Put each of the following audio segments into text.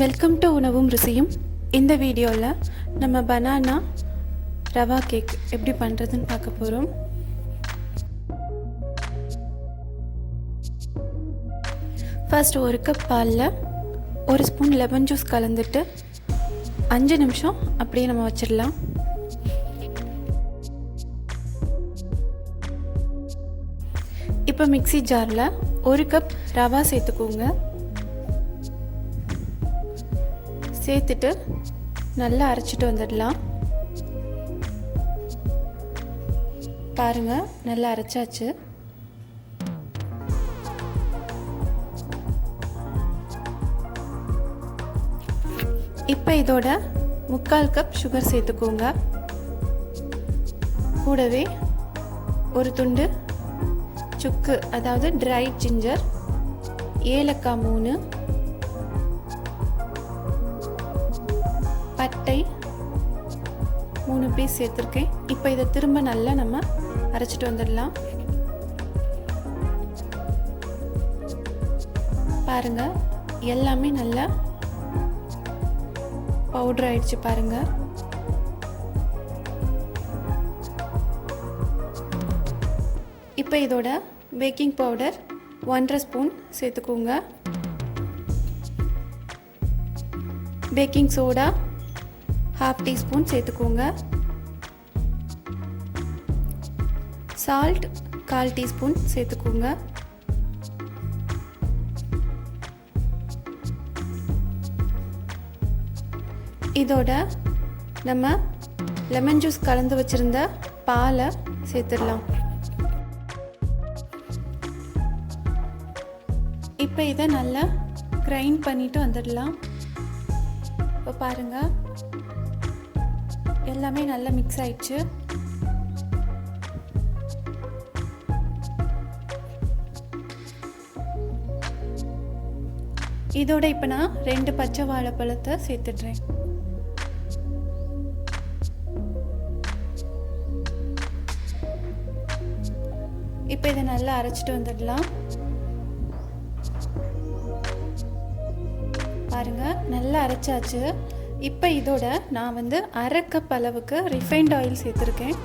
Welcome to உணவும் ருசியும். இந்த வீடியோவில் நம்ம பனானா ரவா கேக் எப்படி பண்ணுறதுன்னு பார்க்க போகிறோம். ஃபர்ஸ்ட் ஒரு கப் பாலில் ஒரு ஸ்பூன் லெமன் ஜூஸ் கலந்துட்டு 5 நிமிஷம் அப்படியே நம்ம வச்சிடலாம். இப்போ மிக்ஸி ஜாரில் ஒரு கப் ரவா சேர்த்துக்கோங்க. சேர்த்துட்டு நல்லா அரைச்சிட்டு வந்துடலாம். பாருங்கள், நல்லா அரைச்சாச்சு. இப்போ இதோட 3/4 கப் சுகர் சேர்த்துக்கோங்க. கூடவே ஒரு துண்டு சுக்கு, அதாவது ட்ரை ஜிஞ்சர், ஏலக்காய் 3, பட்டை 3 பீஸ் சேர்த்துருக்கேன். இப்போ இதை திரும்ப நல்லா நம்ம அரைச்சிட்டு வந்துடலாம். பாருங்க, எல்லாமே நல்லா பவுடர் ஆயிடுச்சு. பாருங்க, இப்போ இதோட பேக்கிங் பவுடர் 1/2 ஸ்பூன் சேர்த்துக்கோங்க. பேக்கிங் சோடா 1/2 டீஸ்பூன் சேர்த்துக்கோங்க. சால்ட் 1/4 டீஸ்பூன் சேர்த்துக்கோங்க. இதோட நம்ம லெமன் ஜூஸ் கலந்து வச்சிருந்த பாலை சேர்த்துடலாம். இப்போ இதை நல்லா கிரைண்ட் பண்ணிட்டு வந்துடலாம். இப்போ பாருங்க, எல்லாமே நல்லா மிக்ஸ் ஆயிடுச்சு. இதோட இப்போ நான் 2 பச்சை வாழைப்பழத்தை சேர்த்துடுறேன். இப்போ இதை நல்லா அரைச்சிட்டு வந்துடலாம். பாருங்க, நல்லா அரைச்சாச்சு. இப்போ இதோட நான் 1/2 கப் அளவுக்கு ரிஃபைண்ட் ஆயில் சேர்த்துருக்கேன்.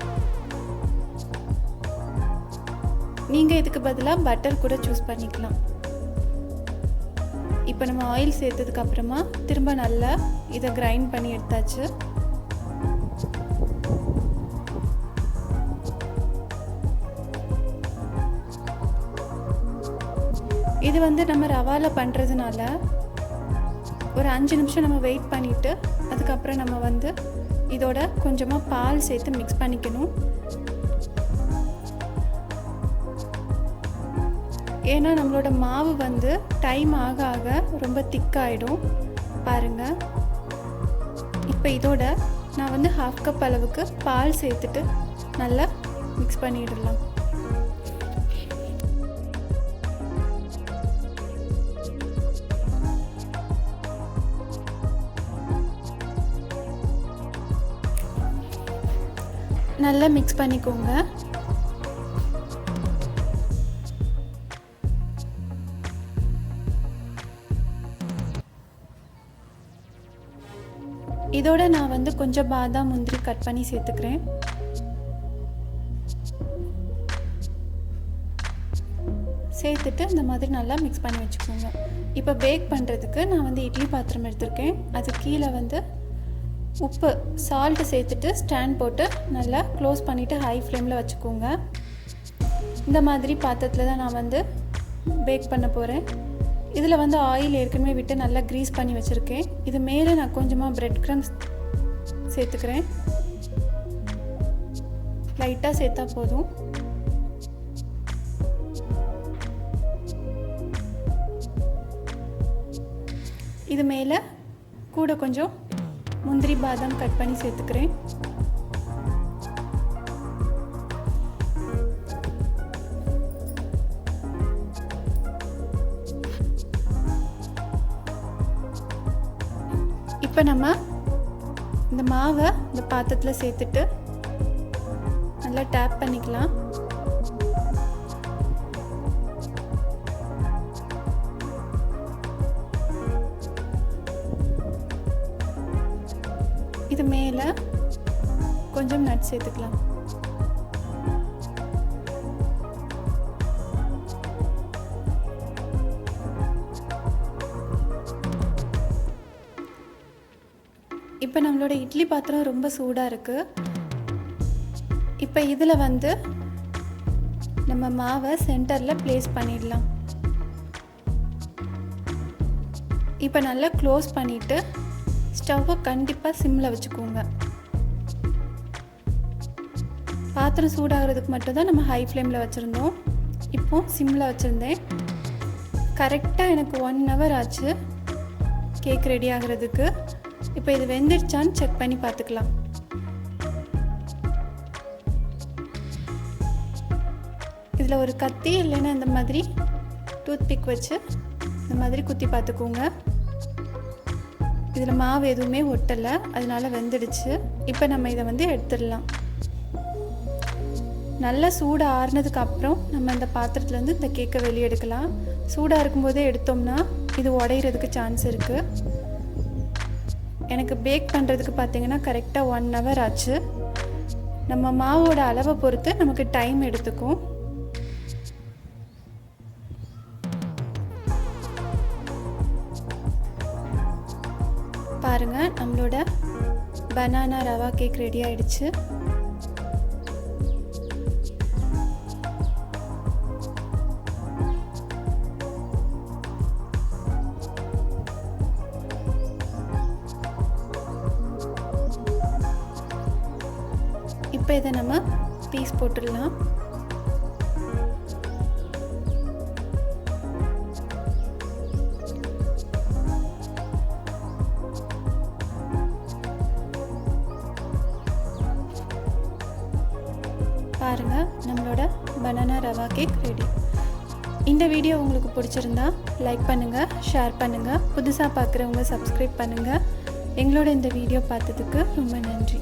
நீங்கள் இதுக்கு பதிலாக பட்டர் கூட சூஸ் பண்ணிக்கலாம். இப்போ நம்ம ஆயில் சேர்த்ததுக்கு அப்புறமா திரும்ப நல்லா இதை கிரைண்ட் பண்ணி எடுத்தாச்சு. இது நம்ம ரவாவில் பண்ணுறதுனால ஒரு 5 நிமிஷம் நம்ம வெயிட் பண்ணிவிட்டு அதுக்கப்புறம் நம்ம இதோட கொஞ்சமாக பால் சேர்த்து மிக்ஸ் பண்ணிக்கணும். ஏன்னா நம்மளோட மாவு டைம் ஆக ஆக ரொம்ப திக்காயிடும். பாருங்கள், இப்போ இதோட நான் 1/2 கப் அளவுக்கு பால் சேர்த்துட்டு நல்லா மிக்ஸ் பண்ணிடலாம். நல்லா மிக்ஸ் பண்ணிக்கோங்க. இதோட நான் கொஞ்சம் பாதாம் முந்திரி கட் பண்ணி சேர்த்துக்கிறேன். சேர்த்துட்டு இந்த மாதிரி நல்லா மிக்ஸ் பண்ணி வச்சுக்கோங்க. இப்போ பேக் பண்ணுறதுக்கு நான் இட்லி பாத்திரம் எடுத்திருக்கேன். அது கீழே உப்பு, சால்ட்டு சேர்த்துட்டு ஸ்டாண்ட் போட்டு நல்லா க்ளோஸ் பண்ணிவிட்டு ஹை ஃப்ளேமில் வச்சுக்கோங்க. இந்த மாதிரி பாத்திரத்தில் தான் நான் பேக் பண்ண போகிறேன். இதில் ஆயில் ஏற்கனவே விட்டு நல்லா க்ரீஸ் பண்ணி வச்சுருக்கேன். இது மேலே நான் கொஞ்சமாக பிரெட் க்ரம்ஸ் சேர்த்துக்கிறேன். லைட்டாக சேர்த்தா போதும். இது மேலே கூட கொஞ்சம் முந்திரி பாதாம் கட் பண்ணி சேர்த்துக்கிறேன். இப்போ நம்ம இந்த மாவை இந்த பாத்திரத்தில் சேர்த்துட்டு நல்லா டேப் பண்ணிக்கலாம். சேர்த்துக்கலாம். இப்போ நம்மளோட இட்லி பாத்திரம் ரொம்ப சூடாக இருக்குது. இப்போ இதில் வந்து நம்ம மாவை சென்டரில் ப்ளேஸ் பண்ணிடலாம். இப்போ நல்லா க்ளோஸ் பண்ணிவிட்டு ஸ்டவ்வை கண்டிப்பாக சிம்மில் வச்சுக்கோங்க. பாத்திரம் சூடாகிறதுக்கு மட்டும்தான் நம்ம ஹை ஃப்ளேமில் வச்சுருந்தோம். இப்போ சிம்மில் வச்சுருந்தேன். கரெக்டாக எனக்கு 1 hour ஆச்சு கேக் ரெடி ஆகிறதுக்கு. இப்போ இது வெந்துடுச்சான்னு செக் பண்ணி பார்த்துக்கலாம். இதில் ஒரு கத்தி இல்லைன்னா இந்த மாதிரி டூத்பிக் வச்சு இந்த மாதிரி குத்தி பார்த்துக்கோங்க. இதில் மாவு எதுவுமே ஒட்டலை, அதனால வெந்துடுச்சு. இப்போ நம்ம இதை வந்து எடுத்துடலாம். நல்லா சூடாக ஆறுனதுக்கு அப்புறம் நம்ம இந்த பாத்திரத்துலேருந்து இந்த கேக்கை வெளியே எடுக்கலாம். சூடாக இருக்கும்போதே எடுத்தோம்னா இது உடையிறதுக்கு சான்ஸ் இருக்குது. எனக்கு பேக் பண்ணுறதுக்கு பார்த்திங்கன்னா கரெக்டாக 1 hour ஆச்சு. நம்ம மாவோட அளவை பொறுத்து நமக்கு டைம் எடுத்துக்கும். பாருங்கள், நம்மளோட பனானா ரவா கேக் ரெடி ஆயிடுச்சு. இப்போ இதை நம்ம பீஸ் போட்டுடலாம். பாருங்கள், நம்மளோட பனானா ரவா கேக் ரெடி. இந்த வீடியோ உங்களுக்கு பிடிச்சிருந்தா லைக் பண்ணுங்கள், ஷேர் பண்ணுங்கள். புதுசாக பார்க்குறவங்க சப்ஸ்கிரைப் பண்ணுங்கள். எங்களோட இந்த வீடியோ பார்த்ததுக்கு ரொம்ப நன்றி.